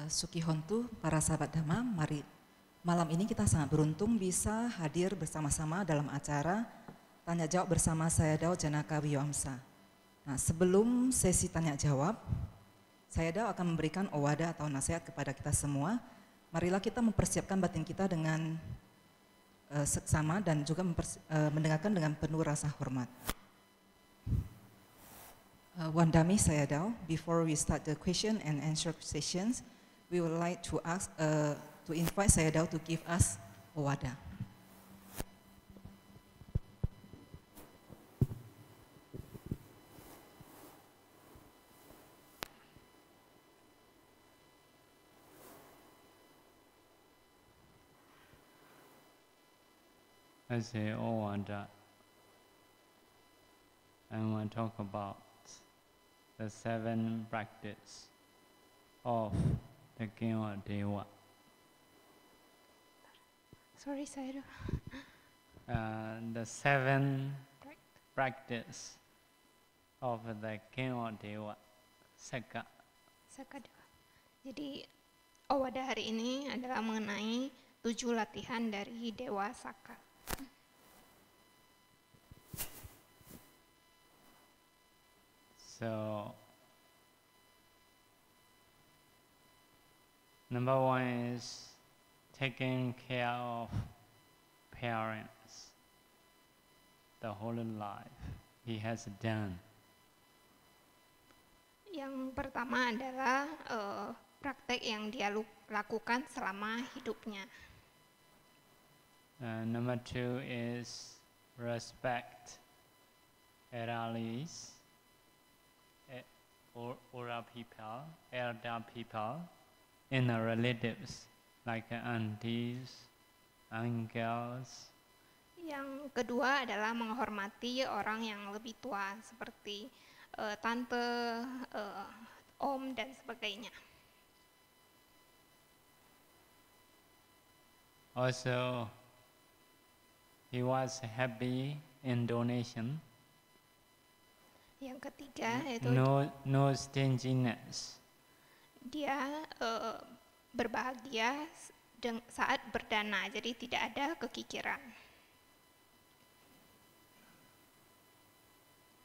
Sukihontu, para sahabat Dhamma, mari malam ini kita sangat beruntung bisa hadir bersama-sama dalam acara Tanya Jawab bersama saya Dao Janaka Wiyamsa. Nah, sebelum sesi tanya jawab, saya Dao akan memberikan owada atau nasihat kepada kita semua. Marilah kita mempersiapkan batin kita dengan seksama dan juga mendengarkan dengan penuh rasa hormat. Wandami saya Dao, before we start the question and answer sessions, we would like to ask to invite saya Dao to give us owada. I say owada. I want to talk about the 7 practice of the Kinwa Dewa. Sorry, Sayadaw. The 7 practice of the Kinwa Dewa, Saka. Sakadewa. Jadi, owada hari ini adalah mengenai 7 latihan dari Dewa Saka. So, number 1 is taking care of parents. The whole life he has done. Yang pertama adalah praktek yang dia lakukan selama hidupnya. Number 2 is respect elderlies, older people, and relatives like aunties, uncles. Yang kedua adalah menghormati orang yang lebih tua seperti tante, om dan sebagainya. Also, he was happy in donation. Yang ketiga yaitu no stinginess. dia berbahagia saat berdana, jadi tidak ada kekikiran.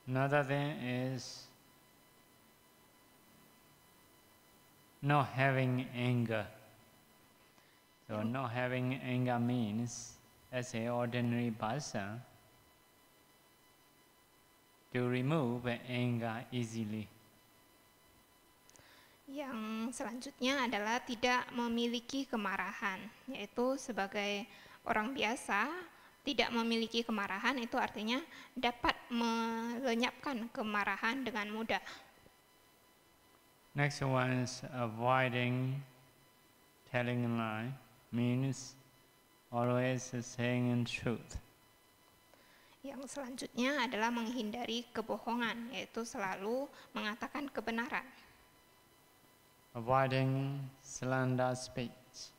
Another thing is not having anger. So not having anger means, as an ordinary person, to remove anger easily. Yang selanjutnya adalah tidak memiliki kemarahan, yaitu sebagai orang biasa tidak memiliki kemarahan itu artinya dapat melenyapkan kemarahan dengan mudah. Next one is avoiding telling a lie, means always saying the truth. Yang selanjutnya adalah menghindari kebohongan, yaitu selalu mengatakan kebenaran. Avoiding slander speech.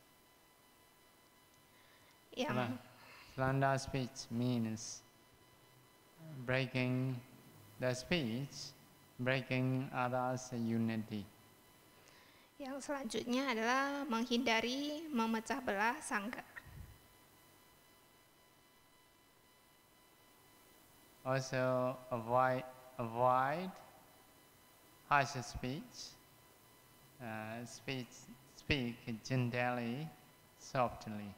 Slander speech means breaking the speech, breaking others' unity. Yang selanjutnya adalah menghindari memecah belah sangga. Also avoid harsh speech. Speak gently, softly.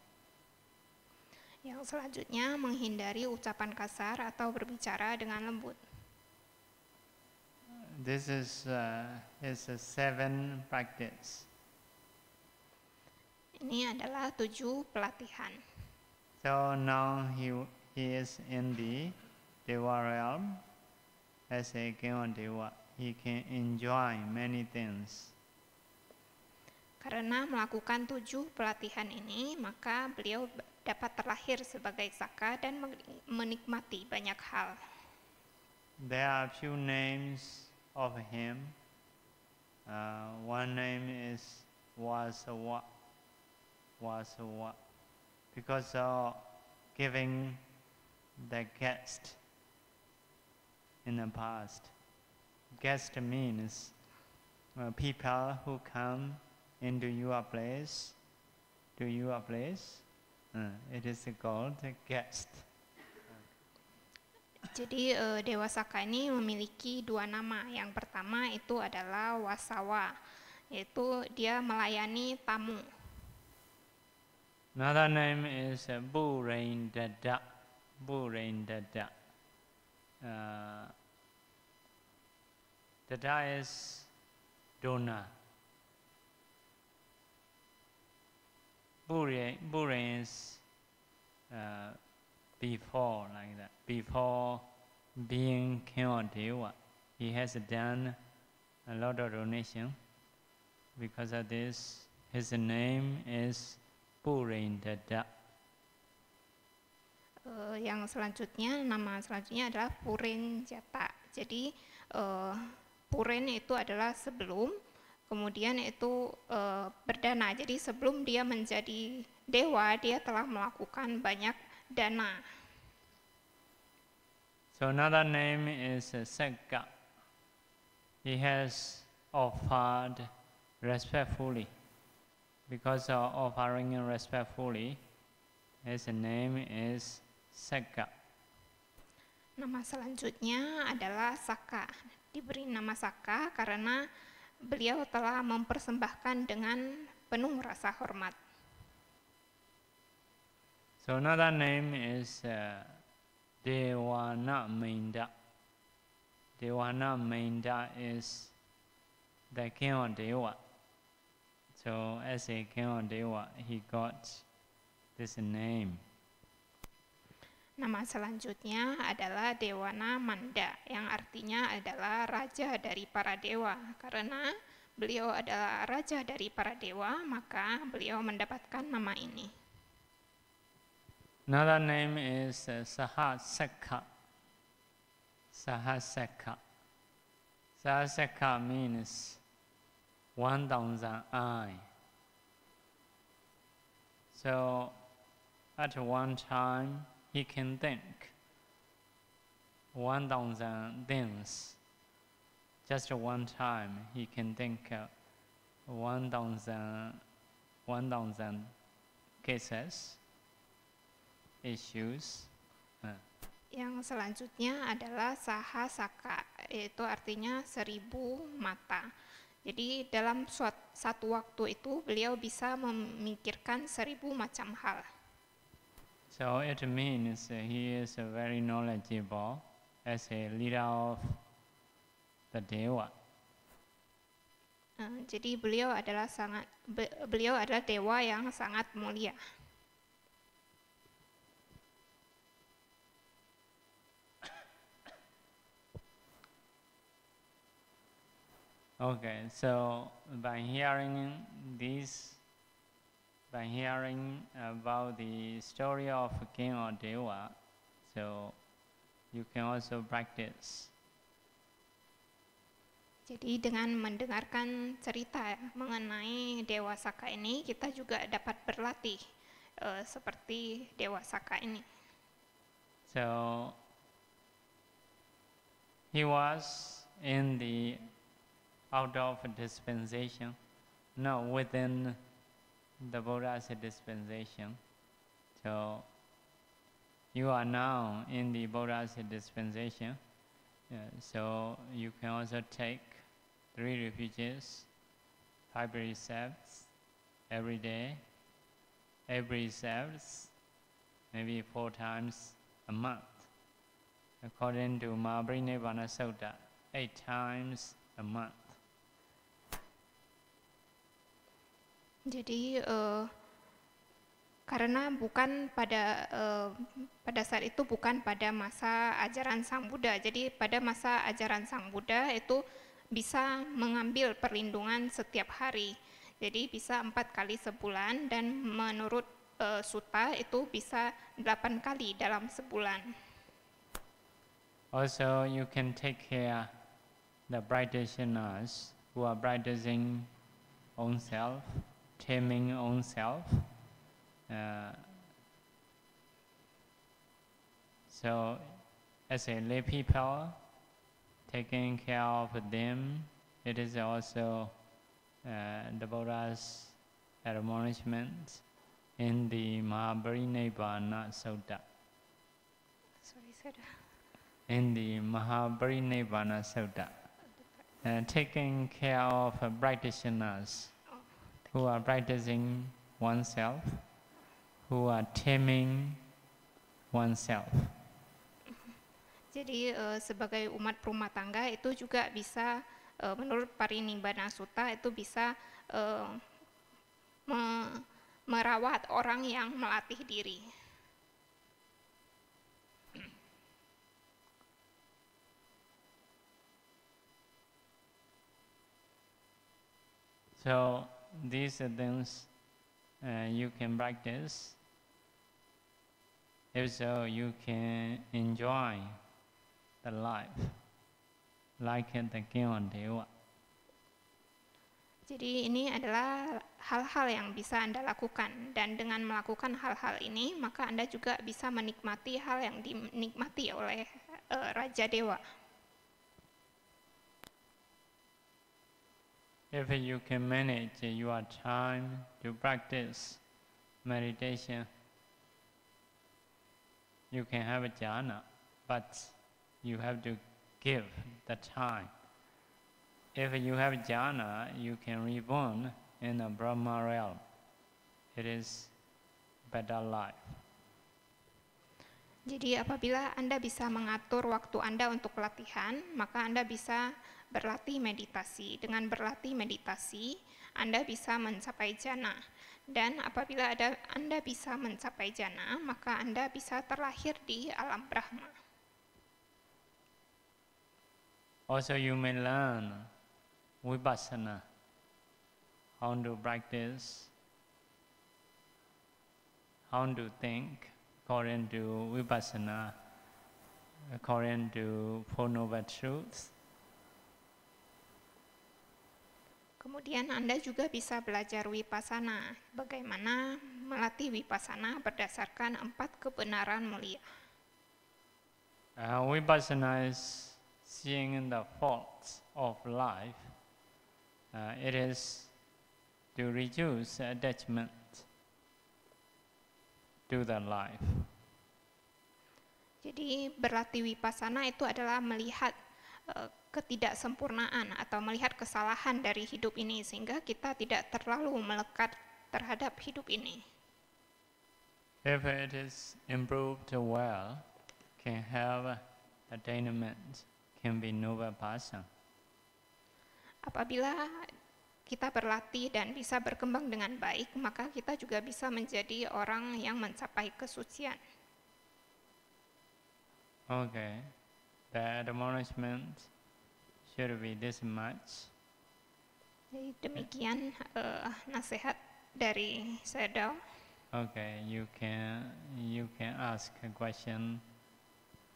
Yang selanjutnya menghindari ucapan kasar atau berbicara dengan lembut. This is a 7 practice. Ini adalah 7 pelatihan. So now he is in the Dewa realm. As a Kinwa Dewa, he can enjoy many things. Karena melakukan 7 pelatihan ini, maka beliau dapat terlahir sebagai Saka dan menikmati banyak hal. There are few names of him. One name is Wasawa, because of giving the guest in the past. Guest means people who come into your place, to your place, it is called guest. Jadi Dewa Saka ini memiliki dua nama. Yang pertama itu adalah Wasawa, yaitu dia melayani tamu. Another name is Burendada. Burendada. Dada is donor. Buren is before, like that. Before being king or Dewa, he has done a lot of donation. Because of this, his name is Burendada. Yang selanjutnya, nama selanjutnya adalah Purenjata. Jadi Puren itu adalah sebelum, kemudian itu berdana. Jadi sebelum dia menjadi dewa, dia telah melakukan banyak dana. So another name is Sagga. He has offered respectfully. Because of offering respectfully, his name is Sagga. Nama selanjutnya adalah Saka. Diberi nama Saka karena beliau telah mempersembahkan dengan penuh rasa hormat. So another name is Dewana Mainda. Dewana Mainda is the king of Dewa. So as a king of Dewa, he got this name. Nama selanjutnya adalah Dewana Manda, yang artinya adalah raja dari para dewa. Karena beliau adalah raja dari para dewa, maka beliau mendapatkan nama ini. Another name is Sahasaka. Sahasaka. Sahasaka means 1,000 eye. So at one time, he can think 1,000 things. Just one time, he can think 1,000 cases, issues. Yang selanjutnya adalah Sahasaka, yaitu artinya 1000 mata. Jadi dalam satu waktu itu beliau bisa memikirkan 1000 macam hal. So it means he is very knowledgeable as a leader of the Dewa. Jadi beliau adalah dewa yang sangat mulia. Okay, so by hearing about the story of King or Dewa, so you can also practice. Jadi dengan mendengarkan cerita mengenai Dewa Saka ini, kita juga dapat berlatih seperti Dewa Saka ini. So he was in the out of dispensation, no, within the Buddha's dispensation. So you are now in the Buddha's dispensation. So you can also take 3 refuges, 5 precepts every day, 8 precepts, maybe 4 times a month. According to Mahabharinibbana Sutta, 8 times a month. Jadi karena bukan pada saat itu bukan pada masa ajaran Sang Buddha. Jadi pada masa ajaran Sang Buddha itu bisa mengambil perlindungan setiap hari. Jadi bisa 4 kali sebulan dan menurut sutta itu bisa 8 kali dalam sebulan. Also you can take care the practitioners who are practicing own self, taming own self. So as a lay people, taking care of them, it is also the Buddha's admonishment in the Mahaparinibbana Sutta. In the Mahaparinibbana Sutta, taking care of practitioners who are practicing oneself, who are taming oneself. Jadi sebagai umat rumah tangga itu juga bisa menurut Parinibbana Sutta itu bisa merawat orang yang melatih diri. So these are things you can practice. If so, you can enjoy the life like the King Dewa. Jadi ini adalah hal-hal yang bisa Anda lakukan, dan dengan melakukan hal-hal ini maka Anda juga bisa menikmati hal yang dinikmati oleh Raja Dewa. If you can manage your time to practice meditation, you can have a jhana, but you have to give the time. If you have jhana, you can reborn in the Brahma realm. It is better life. Jadi apabila Anda bisa mengatur waktu Anda untuk latihan, maka Anda bisa berlatih meditasi. Dengan berlatih meditasi, Anda bisa mencapai jhana. Dan apabila Anda bisa mencapai jhana, maka Anda bisa terlahir di alam Brahma. Also you may learn vipassana, how to practice, how to think according to vipassana, according to Four Noble Truths. Kemudian Anda juga bisa belajar vipassana, bagaimana melatih vipassana berdasarkan 4 kebenaran mulia. Vipassana is seeing the faults of life. It is to reduce attachment to the life. Jadi berlatih vipassana itu adalah melihat ketidaksempurnaan atau melihat kesalahan dari hidup ini sehingga kita tidak terlalu melekat terhadap hidup ini. If it is improved well, can have attainment, can be noble person. Apabila kita berlatih dan bisa berkembang dengan baik, maka kita juga bisa menjadi orang yang mencapai kesucian. Okay, the admonishment should be this much. Jadi demikian nasihat dari Sayadaw. Okay, you can ask a question,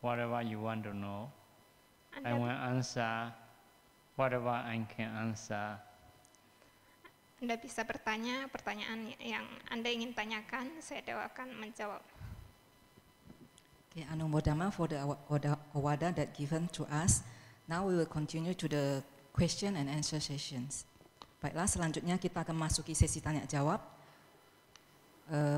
whatever you want to know. I will answer whatever I can answer. Anda bisa bertanya pertanyaan yang Anda ingin tanyakan, Sayadaw akan menjawab. Okay, Anumodama for the awada that given to us. Now we will continue to the question and answer sessions. Baiklah, selanjutnya kita akan masuki sesi tanya jawab.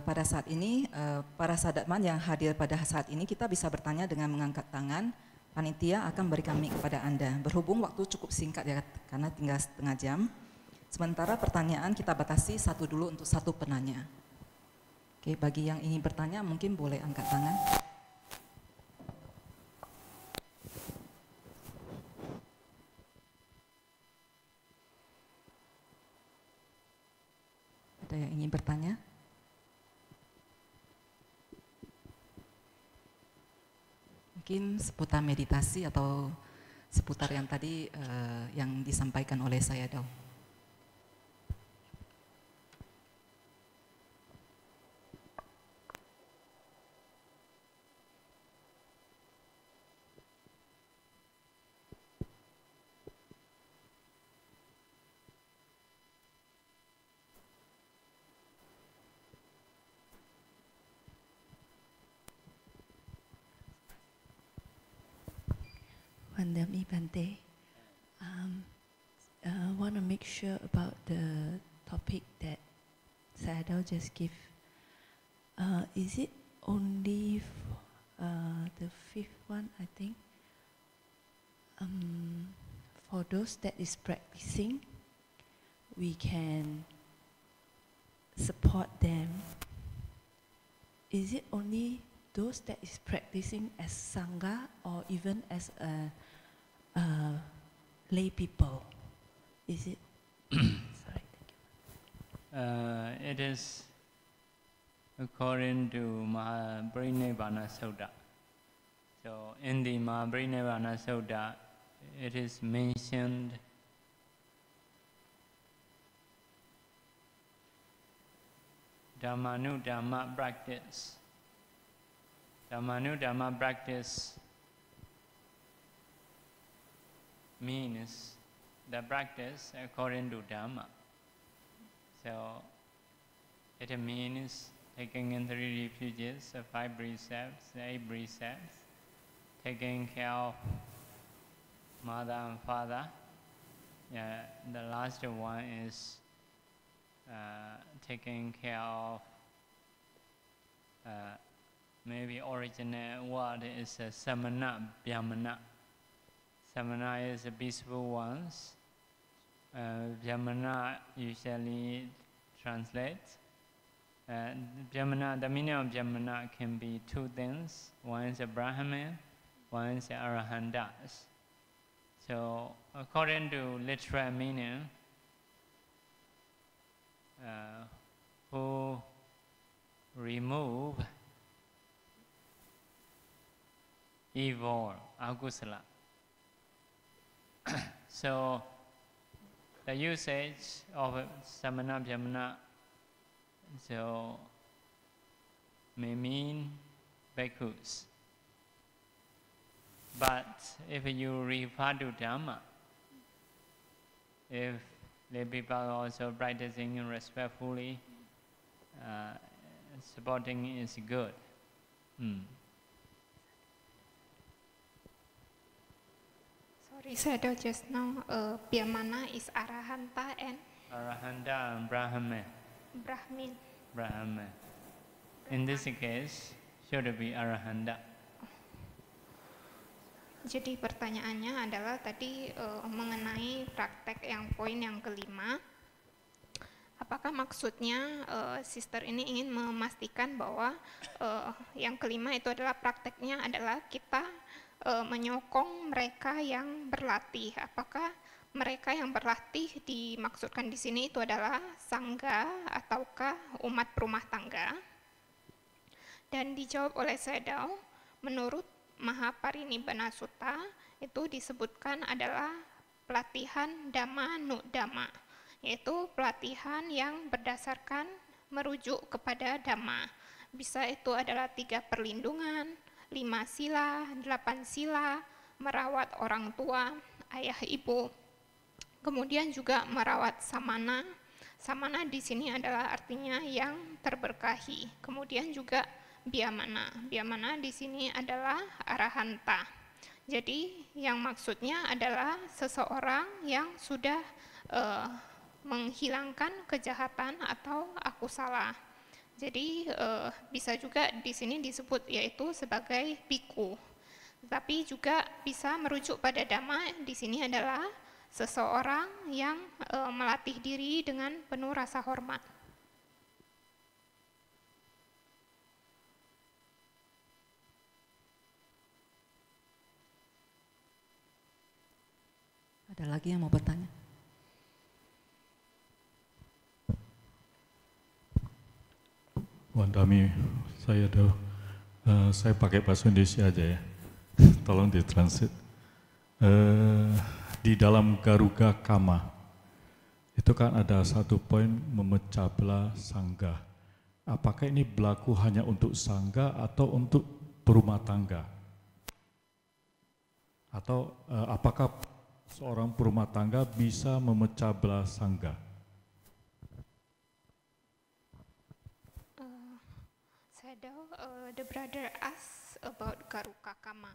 Pada saat ini, para sadatman yang hadir pada saat ini, kita bisa bertanya dengan mengangkat tangan. Panitia akan berikan mic kepada Anda. Berhubung waktu cukup singkat ya, karena tinggal setengah jam. Sementara pertanyaan kita batasi satu dulu untuk satu penanya. Oke, bagi yang ingin bertanya mungkin boleh angkat tangan. Ada yang ingin bertanya? Mungkin seputar meditasi atau seputar yang tadi yang disampaikan oleh Sayadaw. Vandami Bante, want to make make sure about the topic that Sayadaw just give. Is it only the fifth one, I think? For those that is practicing, we can support them. Is it only those that is practicing as Sangha or even as a lay people? Is it? Sorry, thank you. It is according to Mahaparinibbana Sutta. So in the Mahaparinibbana Sutta, it is mentioned Dhammanudhamma practice. Dhammanudhamma practice means the practice according to Dhamma. So it means taking in 3 refuges, 5 precepts, 8 precepts, taking care of mother and father. The last one is taking care of, maybe original word is samana, vyamana. Samana is the peaceful ones. Vyamana usually translates. The meaning of Vyamana can be 2 things. One is a Brahman, one is a Arahantas. So according to literal meaning, who remove evil, akusala. So the usage of samana vyamana so may mean bhikkhus. But if you refer to Dhamma, if the people are also practicing respectfully, supporting is good. Sorry, Sayadaw, just now, Vyamana is Arahanta and? Arahanta and Brahman. Brahmin. Brahman. In this case, should be Arahanta. Jadi pertanyaannya adalah tadi mengenai praktek yang poin yang kelima. Apakah maksudnya sister ini ingin memastikan bahwa yang kelima itu adalah prakteknya adalah kita menyokong mereka yang berlatih. Apakah mereka yang berlatih dimaksudkan di sini itu adalah sangga ataukah umat rumah tangga? Dan dijawab oleh Sayadaw, menurut Mahaparinibbana Sutta itu disebutkan adalah pelatihan Dhammanudhamma, yaitu pelatihan yang berdasarkan merujuk kepada Dhamma. Bisa itu adalah 3 perlindungan, 5 sila, 8 sila, merawat orang tua, ayah ibu, kemudian juga merawat samana. Samana di sini adalah artinya yang terberkahi. Kemudian juga Vyamana. Vyamana di sini adalah Arahanta. Jadi yang maksudnya adalah seseorang yang sudah menghilangkan kejahatan atau akusala. Jadi bisa juga di sini disebut yaitu sebagai bhikkhu. Tapi juga bisa merujuk pada Dhamma di sini adalah seseorang yang melatih diri dengan penuh rasa hormat. Ada lagi yang mau bertanya? Wandami, saya pakai bahasa Indonesia aja ya. Tolong ditranslate. Di dalam Garuga Kama, itu kan ada 1 poin memecah belah sangga. Apakah ini berlaku hanya untuk sangga atau untuk berumah tangga? Atau apakah seorang berumah tangga bisa memecah belah sangga? The brother asks about Garuga Kama,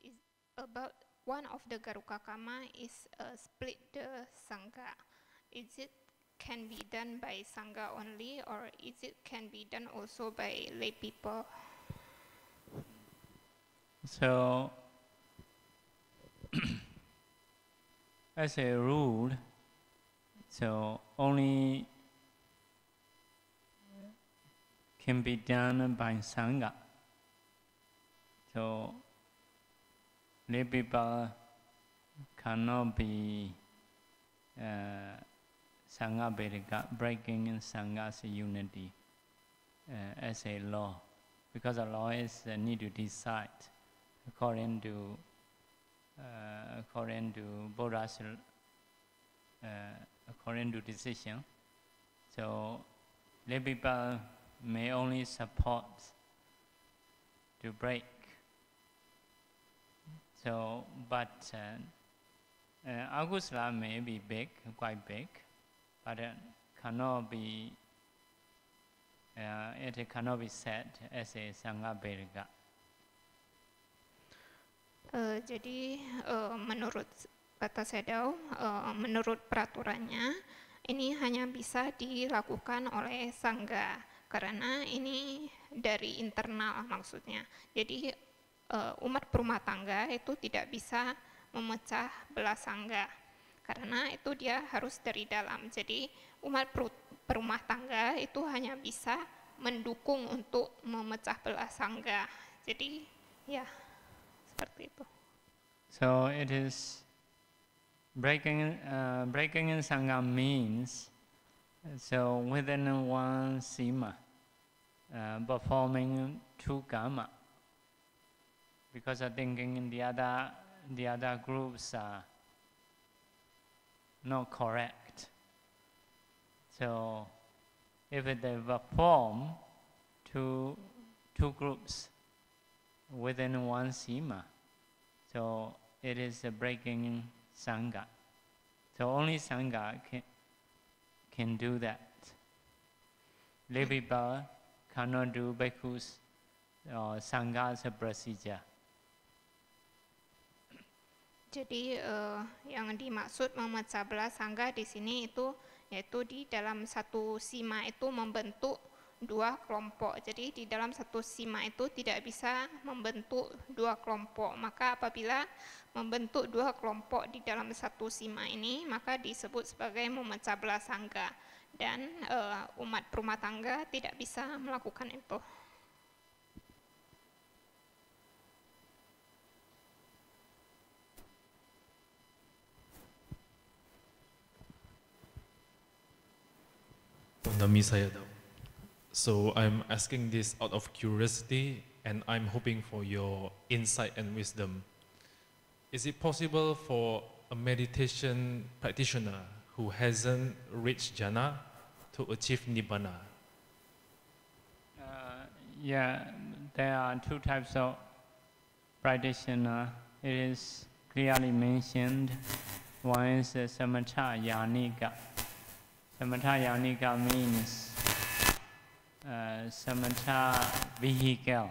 is about one of the Garuka Kama is split the Sangha. Is it can be done by Sangha only, or is it can be done also by lay people? So, as a rule, so only can be done by Sangha. So, lay people cannot be Sangha Vedika, breaking in Sangha's unity as a law, because the law is need to decide according to Buddha's according to decision. So lay people may only support to break. So, but Agusala may be big, quite big, but it cannot be said as a Sangha Vedika. Jadi menurut kata Sedao, menurut peraturannya ini hanya bisa dilakukan oleh Sangha karena ini dari internal maksudnya. Jadi umat berumah tangga itu tidak bisa memecah belah Sangha karena itu dia harus dari dalam. Jadi umat berumah tangga itu hanya bisa mendukung untuk memecah belah Sangha. Jadi ya seperti itu. So it is breaking in Sangha means so within one sima performing two karma, because I thinking the other groups are not correct. So if they perform two groups within one sima, so it is a breaking Sangha. So only Sangha can do that. Lay people cannot do bhikkhus or Sangha's procedure. Jadi yang dimaksud memecah belah Sangha di sini itu yaitu di dalam satu sima itu membentuk dua kelompok. Jadi di dalam satu sima itu tidak bisa membentuk dua kelompok. Maka apabila membentuk dua kelompok di dalam satu sima ini, maka disebut sebagai memecah belah Sangha. Dan umat berumah tangga tidak bisa melakukan itu. Nami Sayadaw. So I'm asking this out of curiosity and I'm hoping for your insight and wisdom. Is it possible for a meditation practitioner who hasn't reached jhana to achieve nibbana? Yeah, there are two types of practitioner. It is clearly mentioned. One is samatha yanika. Samatha yanika means samatha vehicle.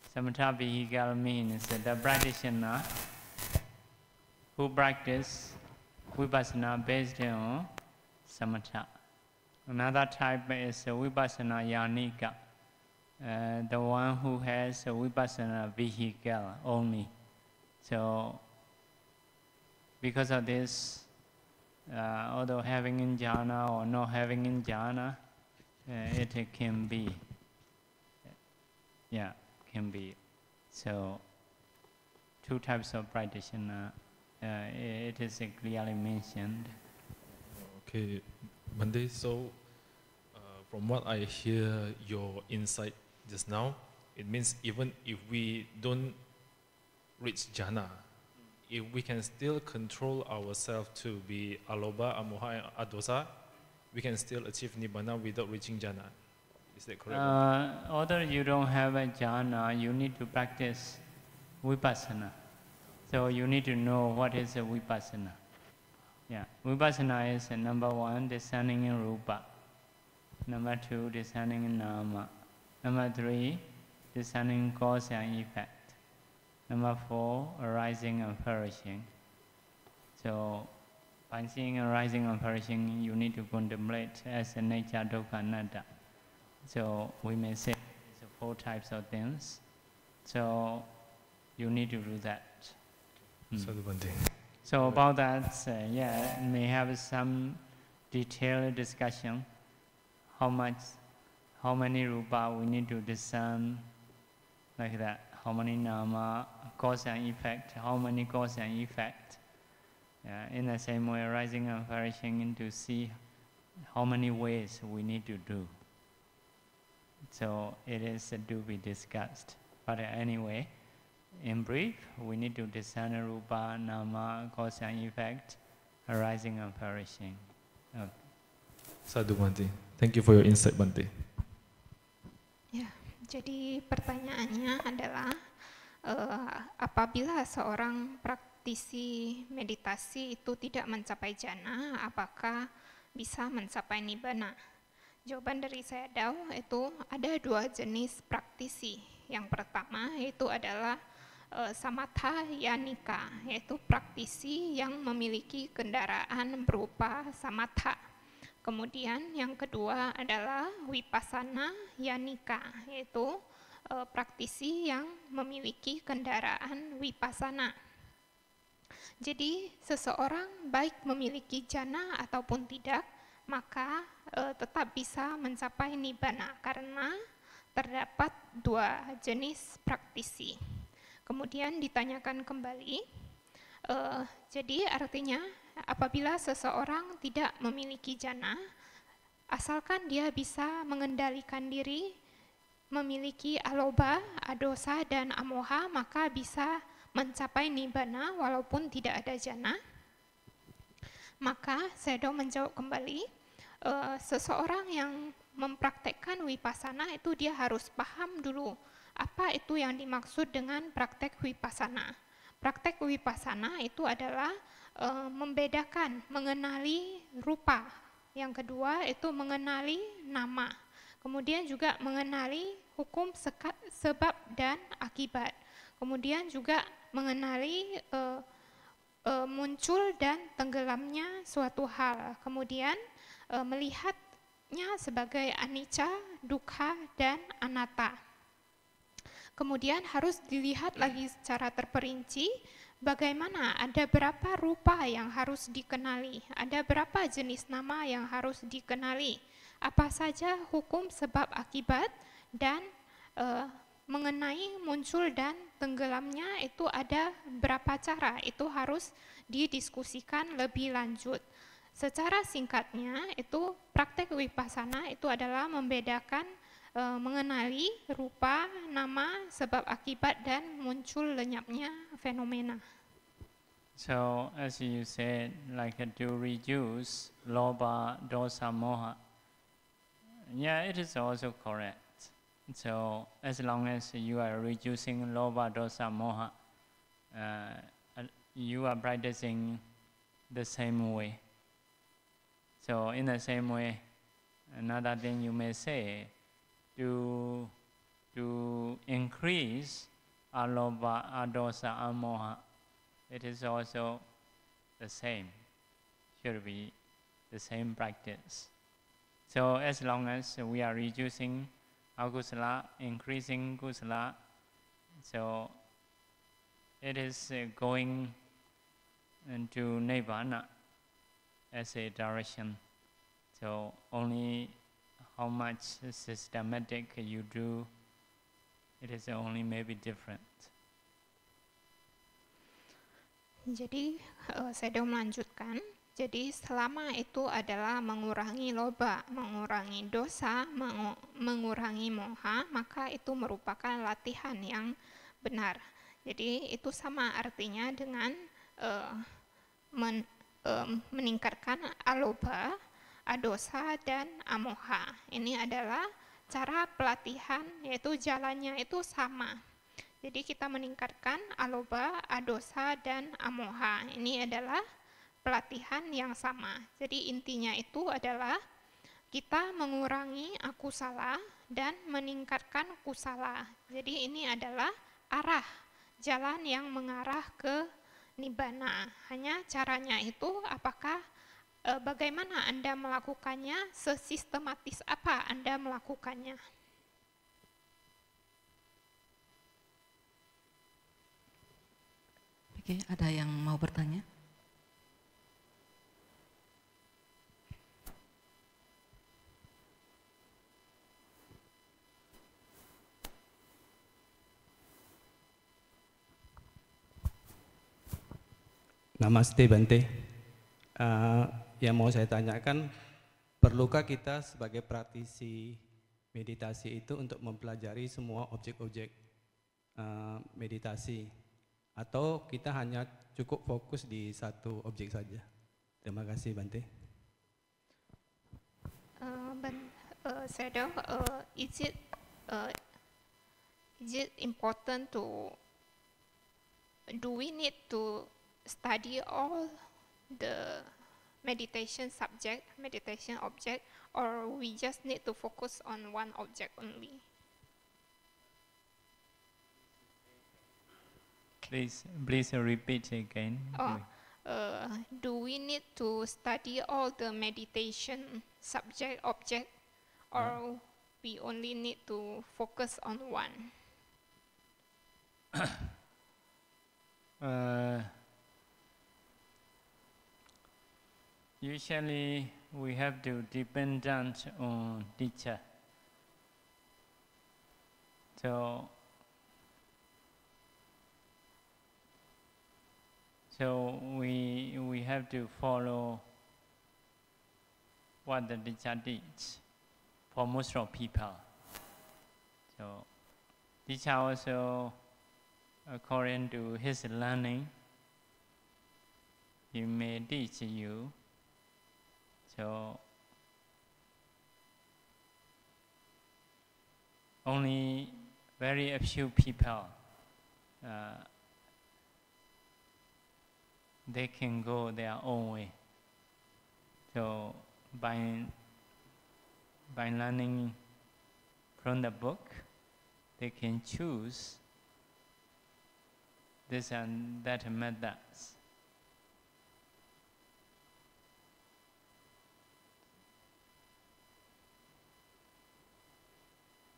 Samatha vehicle means the practitioner who practice vipassana based on samatha. Another type is vipassana yanika, the one who has a vipassana vehicle only. So, because of this, although having in jhana or not having in jhana, it can be. Yeah, can be. So, two types of practitioner. It is clearly mentioned. Okay, Bhante, so from what I hear your insight just now, it means even if we don't reach jhana, if we can still control ourselves to be alobha, amoha, and adosa, we can still achieve nibbana without reaching jhana. Is that correct? Although you don't have a jhana, you need to practice vipassana. So you need to know what is a vipassana. Yeah, vipassana is number one, discerning in rupa. Number two, discerning in nama. Number three, discerning cause and effect. Number 4, arising and perishing. So, by seeing arising and perishing, you need to contemplate as a nature dukkha anatta. So, we may say it's 4 types of things. So, you need to do that. Sadhu Bhante. So about that, may have some detailed discussion. How many rupa we need to discern, like that. How many nama, cause and effect. How many cause and effect. In the same way, arising and perishing, to see how many ways we need to do. So it is to be discussed. But anyway, in brief, we need to discern rupa, nama, cause and effect, arising and perishing. Okay. Sadhu Bhante. Thank you for your insight, Bhante. Ya, jadi pertanyaannya adalah apabila seorang praktisi meditasi itu tidak mencapai jhana, apakah bisa mencapai nibbana? Jawaban dari saya Dao itu ada 2 jenis praktisi. Yang pertama itu adalah samatha yanika, yaitu praktisi yang memiliki kendaraan berupa samatha. Kemudian yang kedua adalah vipassana yanika, yaitu praktisi yang memiliki kendaraan vipassana. Jadi seseorang baik memiliki jhana ataupun tidak, maka tetap bisa mencapai nibbana karena terdapat 2 jenis praktisi. Kemudian ditanyakan kembali, jadi artinya apabila seseorang tidak memiliki jhana, asalkan dia bisa mengendalikan diri, memiliki alobha, adosa, dan amoha, maka bisa mencapai nibbana walaupun tidak ada jhana. Maka Sayadaw menjawab kembali, seseorang yang mempraktekkan vipassana itu dia harus paham dulu apa itu yang dimaksud dengan praktek vipassana. Praktek vipassana itu adalah membedakan, mengenali rupa. Yang kedua itu mengenali nama. Kemudian juga mengenali hukum sebab dan akibat. Kemudian juga mengenali muncul dan tenggelamnya suatu hal. Kemudian melihatnya sebagai anicca, dukkha, dan anatta. Kemudian harus dilihat lagi secara terperinci bagaimana, ada berapa rupa yang harus dikenali, ada berapa jenis nama yang harus dikenali, apa saja hukum sebab akibat, dan mengenai muncul dan tenggelamnya itu ada berapa cara, itu harus didiskusikan lebih lanjut. Secara singkatnya itu praktek vipassana itu adalah membedakan, mengenali rupa, nama, sebab akibat, dan muncul lenyapnya fenomena. So as you said, like to reduce lobha, dosa, moha. Yeah, it is also correct. So as long as you are reducing lobha, dosa, moha, you are practicing the same way. So in the same way, another thing you may say, to increase alobha, adosa, amoha, it is also the same, should be the same practice. So as long as we are reducing akusala, increasing kusala, so it is going into nibbana as a direction. So only how much systematic you do, it is only maybe different. Jadi saya melanjutkan. Jadi selama itu adalah mengurangi lobha, mengurangi dosa, mengurangi moha, maka itu merupakan latihan yang benar. Jadi itu sama artinya dengan meningkatkan alobha, adosa, dan amoha. Ini adalah cara pelatihan, yaitu jalannya itu sama. Jadi kita meningkatkan alobha, adosa, dan amoha. Ini adalah pelatihan yang sama. Jadi intinya itu adalah kita mengurangi akusala dan meningkatkan kusala. Jadi ini adalah arah jalan yang mengarah ke nibbana. Hanya caranya itu apakah bagaimana Anda melakukannya, sesistematis apa Anda melakukannya. Oke, ada yang mau bertanya? Namaste Bante. Yang mau saya tanyakan, perlukah kita sebagai praktisi meditasi itu untuk mempelajari semua objek-objek meditasi, atau kita hanya cukup fokus di satu objek saja? Terima kasih Bante. Sayadaw, is it important to, do we need to study all the meditation subject, meditation object, or we just need to focus on one object only? Please repeat again. Do we need to study all the meditation subject, object, or we only need to focus on one? Usually we have to depend on teacher. So we have to follow what the teacher teach for most of people. So teacher also, according to his learning, he may teach you. So only very few people they can go their own way. So by learning from the book, they can choose this and that methods.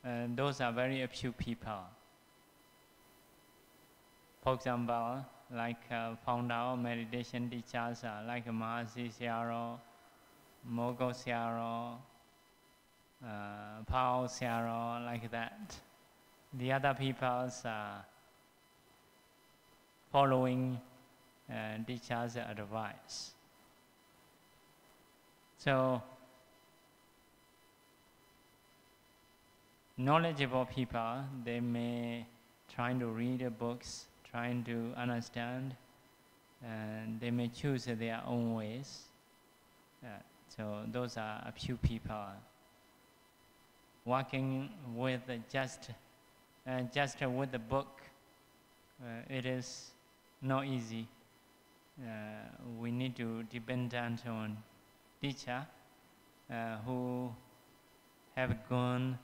And those are very few people. For example, like founder meditation teachers like Mahasi Sayadaw, Mogul Sayadaw, Paul Sayadaw, like that. The other people's following teachers' advice. So knowledgeable people, they may try to read the books, trying to understand, and they may choose their own ways. So those are a few people. Working with just with the book, it is not easy. We need to depend on teacher who have gone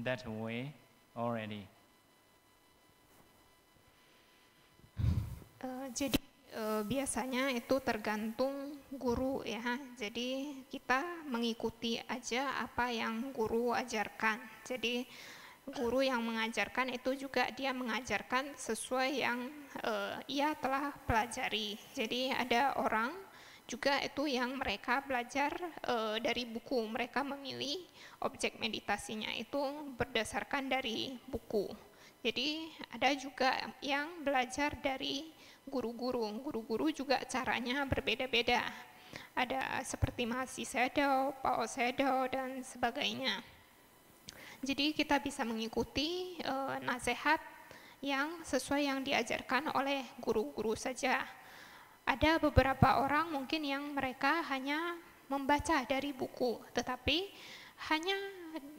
that way already. Jadi biasanya itu tergantung guru ya. Jadi kita mengikuti aja apa yang guru ajarkan. Jadi guru yang mengajarkan itu juga dia mengajarkan sesuai yang ia telah pelajari. Jadi ada orang juga itu yang mereka belajar dari buku. Mereka memilih objek meditasinya itu berdasarkan dari buku. Jadi ada juga yang belajar dari guru-guru. Guru-guru juga caranya berbeda-beda. Ada seperti Mahasi Sayadaw, Paul Sayadaw, dan sebagainya. Jadi kita bisa mengikuti nasihat yang sesuai yang diajarkan oleh guru-guru saja. Ada beberapa orang mungkin yang mereka hanya membaca dari buku, tetapi hanya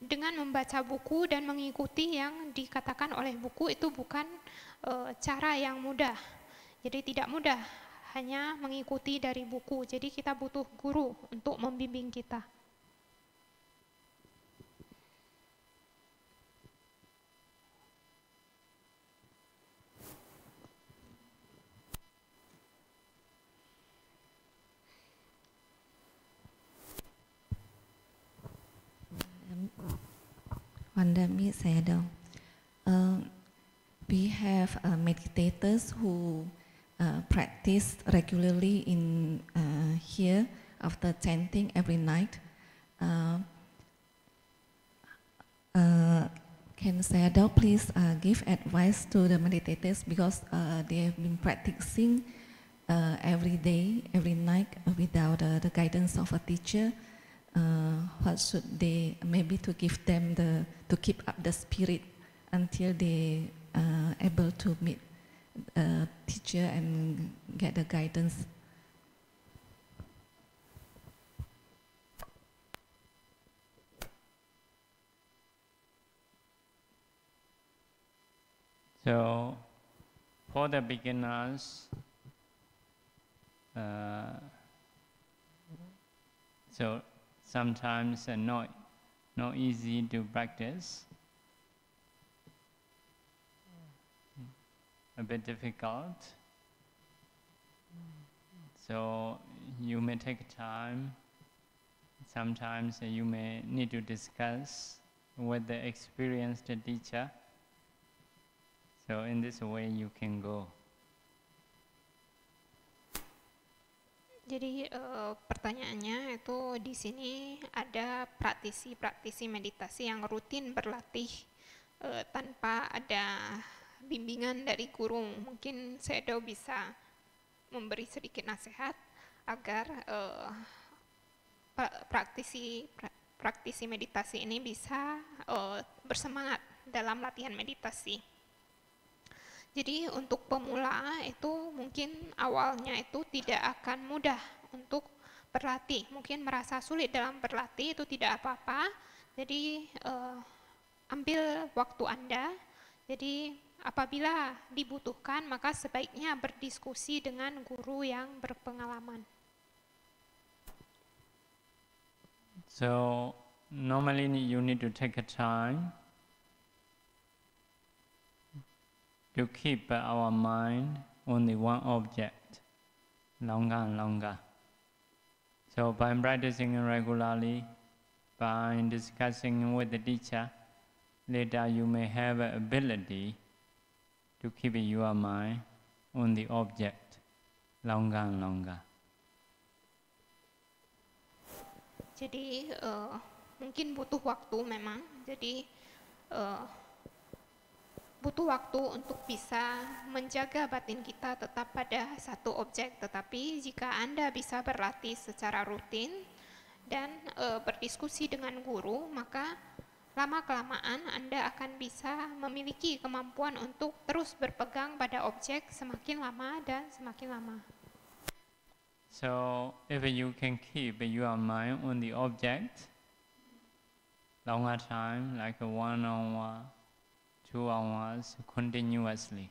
dengan membaca buku dan mengikuti yang dikatakan oleh buku itu bukan cara yang mudah. Jadi tidak mudah hanya mengikuti dari buku. Jadi kita butuh guru untuk membimbing kita. Vandami Sayadaw. We have meditators who practice regularly in here after chanting every night. Can Sayadaw please give advice to the meditators because they have been practicing every day, every night without the guidance of a teacher? What should they, maybe to give them to keep up the spirit until they able to meet a teacher and get the guidance? So, for the beginners, so sometimes not easy to practice, a bit difficult. So you may take time. Sometimes you may need to discuss with the experienced teacher. So in this way you can go. Jadi pertanyaannya itu di sini ada praktisi meditasi yang rutin berlatih tanpa ada bimbingan dari guru. Mungkin Sayadaw bisa memberi sedikit nasihat agar praktisi meditasi ini bisa bersemangat dalam latihan meditasi. Jadi untuk pemula itu mungkin awalnya itu tidak akan mudah untuk berlatih. Mungkin merasa sulit dalam berlatih, itu tidak apa-apa. Jadi ambil waktu Anda. Jadi apabila dibutuhkan maka sebaiknya berdiskusi dengan guru yang berpengalaman. So normally you need to take a time to keep our mind only one object, longer and longer. So by practicing regularly, by discussing with the teacher, later you may have an ability to keep your mind on the object longer and longer. Jadi mungkin butuh waktu memang. Jadi butuh waktu untuk bisa menjaga batin kita tetap pada satu objek. Tetapi jika Anda bisa berlatih secara rutin dan berdiskusi dengan guru, maka lama-kelamaan Anda akan bisa memiliki kemampuan untuk terus berpegang pada objek semakin lama dan semakin lama. So if you can keep your mind on the object longer time, like 1 hour, 2 hours continuously,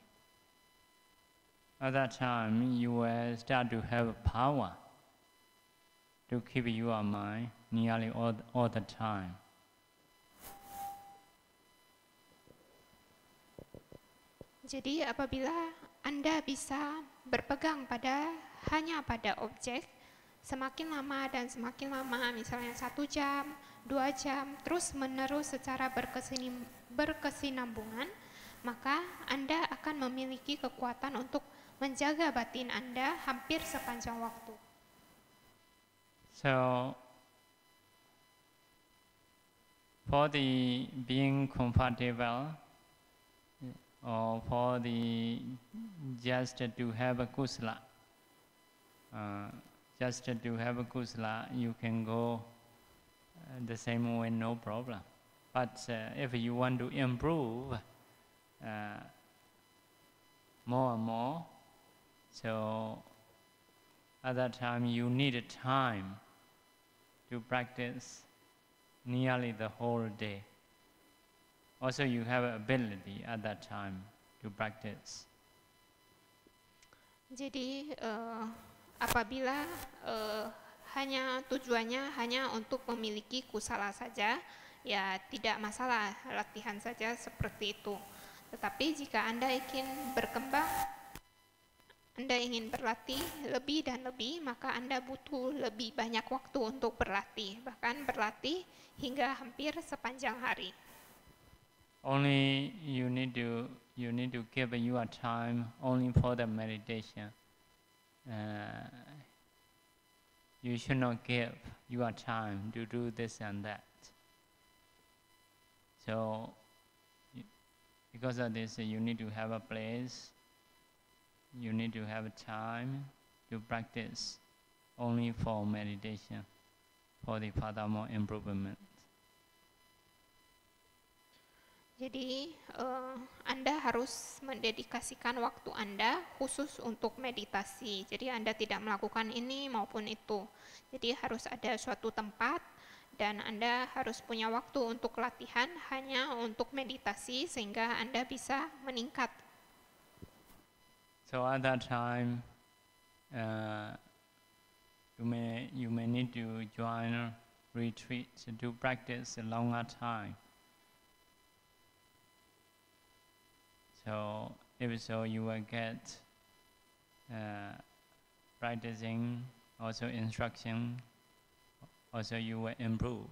at that time you will start to have power to keep your mind nearly all the time. Jadi apabila Anda bisa berpegang hanya pada objek, semakin lama dan semakin lama, misalnya 1 jam, 2 jam, terus menerus secara berkesinambungan, maka Anda akan memiliki kekuatan untuk menjaga batin Anda hampir sepanjang waktu. So for the being comfortable, or for the just to have a kusala, you can go the same way, no problem. But if you want to improve more and more, so at that time you need time to practice nearly the whole day. Also you have ability at that time to practice. Jadi apabila tujuannya hanya untuk memiliki kusala saja, ya tidak masalah, latihan saja seperti itu. Tetapi jika Anda ingin berkembang, Anda ingin berlatih lebih dan lebih, maka Anda butuh lebih banyak waktu untuk berlatih, bahkan berlatih hingga hampir sepanjang hari. only you need to give your time only for the meditation. You should not give your time to do this and that. So, because of this, you need to have a place, you need to have time to practice only for meditation, for the furthermore improvement. Jadi Anda harus mendedikasikan waktu Anda khusus untuk meditasi. Jadi Anda tidak melakukan ini maupun itu. Jadi harus ada suatu tempat dan Anda harus punya waktu untuk latihan hanya untuk meditasi sehingga Anda bisa meningkat. So at that time, you may need to join retreat to practice a longer time. So if so, you will get practicing, also instruction, also you will improve.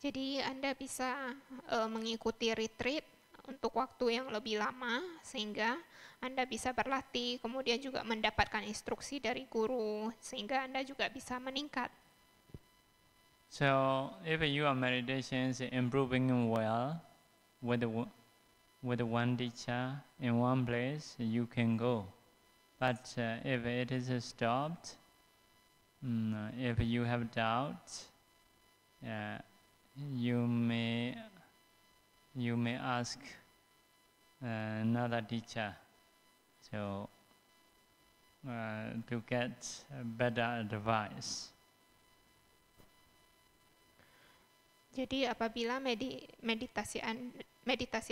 Jadi Anda bisa mengikuti retreat untuk waktu yang lebih lama sehingga Anda bisa berlatih, kemudian juga mendapatkan instruksi dari guru sehingga Anda juga bisa meningkat. So if your meditation is improving well with one teacher in one place, you can go. But if it is stopped, if you have doubt, you may ask another teacher, so to get better advice. Jadi apabila meditasi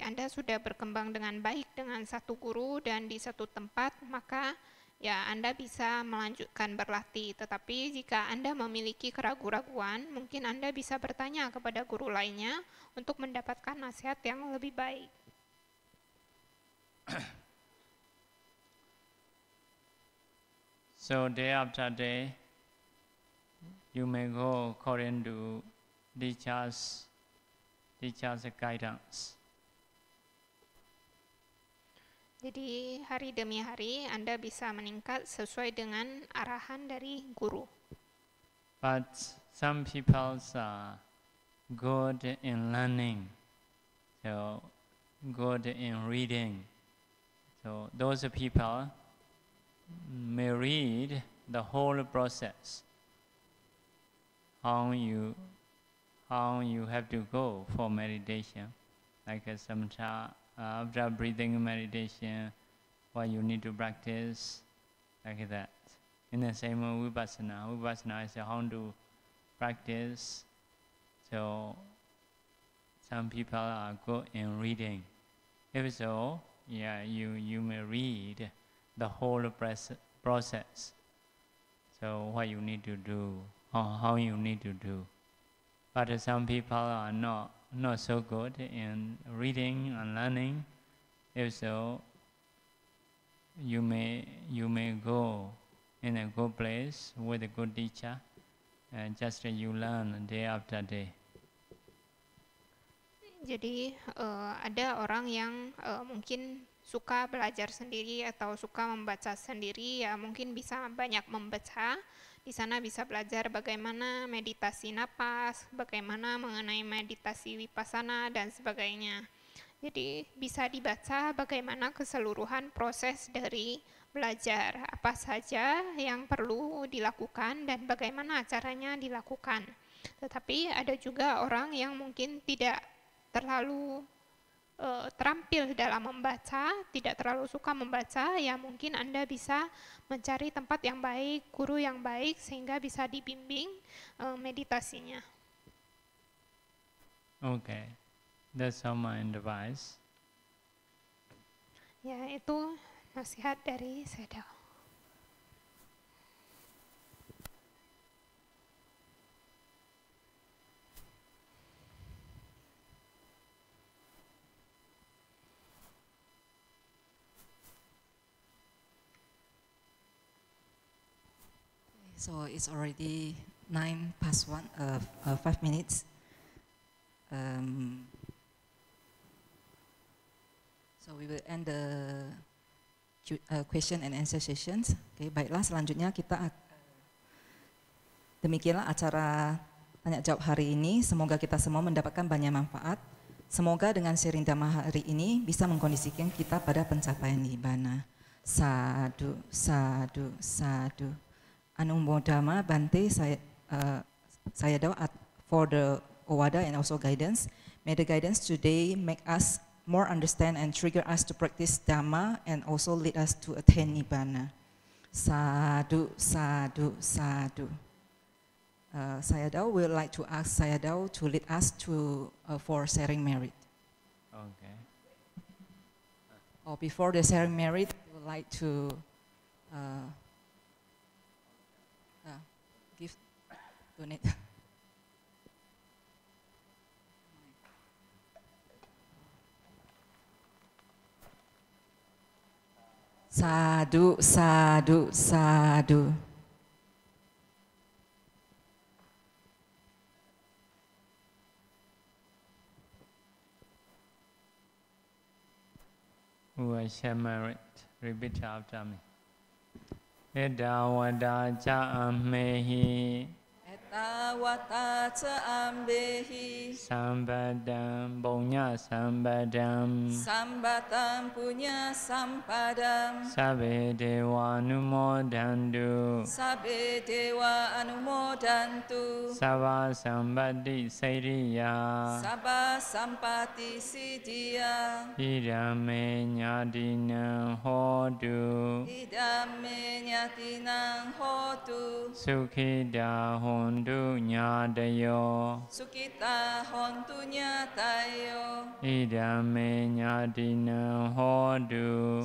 Anda sudah berkembang dengan baik dengan satu guru dan di satu tempat, maka ya Anda bisa melanjutkan berlatih. Tetapi jika Anda memiliki keraguan-raguan, mungkin Anda bisa bertanya kepada guru lainnya untuk mendapatkan nasihat yang lebih baik. So day after day, you may go according to teacher's guidance. Jadi hari demi hari Anda bisa meningkat sesuai dengan arahan dari guru. But some people are good in learning, so good in reading. So those people may read the whole process, how you have to go for meditation, like samata, after breathing meditation, what you need to practice, like that. In the same way, vipassana is how to practice. So some people are good in reading. If so, yeah, you may read the whole process. So what you need to do, how you need to do. But some people are not so good in reading and learning. If so, you may go in a good place with a good teacher, and just you learn day after day. Jadi ada orang yang mungkin suka belajar sendiri atau suka membaca sendiri, ya mungkin bisa banyak membaca. Di sana bisa belajar bagaimana meditasi napas, bagaimana mengenai meditasi vipassana dan sebagainya. Jadi bisa dibaca bagaimana keseluruhan proses dari belajar, apa saja yang perlu dilakukan dan bagaimana caranya dilakukan. Tetapi ada juga orang yang mungkin tidak terlalu terampil dalam membaca, tidak terlalu suka membaca, ya mungkin Anda bisa mencari tempat yang baik, guru yang baik, sehingga bisa dibimbing meditasinya. Okay, that's all my advice. Ya, itu nasihat dari Sayadaw. So it's already 5 minutes. So we will end the question and answer sessions. Oke, baiklah selanjutnya demikianlah acara tanya jawab hari ini. Semoga kita semua mendapatkan banyak manfaat. Semoga dengan sharing dhamma hari ini bisa mengkondisikan kita pada pencapaian nibbana. Sadu, sadu, sadu. Anumodama Bante saya doa for the Owada and also guidance. May the guidance today make us more understand and trigger us to practice Dhamma and also lead us to attain Nibbana. Sadhu, sadhu, sadhu. Sayadaw would like to ask Sayadaw to lead us to for sharing merit. Okay. Or before the sharing merit, we would like to donate. Sadhu, sadhu, sadhu. Who I share merit, repeat after me. Edawada cha ammehi Etawata ca ambehi Sambadam Bonya Sambadam Sambatam punya sampadam Sabe Dewa Numodandu Sabe dewa anumodantu Sava Sambadi Sairiya Sabha sampati siddhya Idame Nyadina Hodu Idame nyatinang hotu Sukhida Hondu Nyadayo Sukita hontunya tayo Idame Nyadina Hodu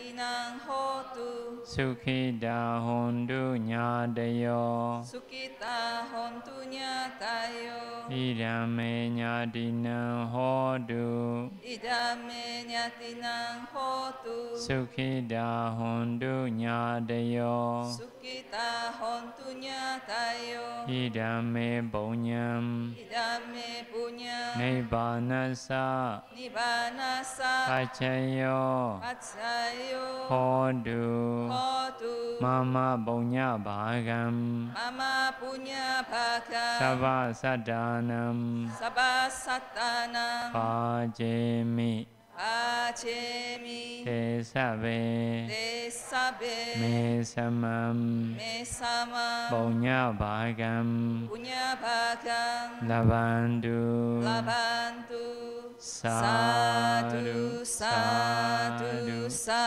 Nyatinang hotu Sukhida Hondu Nyadayo Sukita hontunya tayo Idame Nyadina Hodu Idame nyatinang hotu Sukhida Hondu Nyadayo Sukita hontunya tayo Idame Bonyam Idame punya Nibbanasa Nibbanasa Pacayo Patsayo Hodu hotu Mama Bonya Bhagam Mama punya bhaga Sabha Sadanam Sabha satanam Pajemi Pacemi Tesabe Desabe Mesamam Mesama Bonya Bhagam punya bhagang Labandu Labantu Sadhu Sadhu, sadhu, sadhu.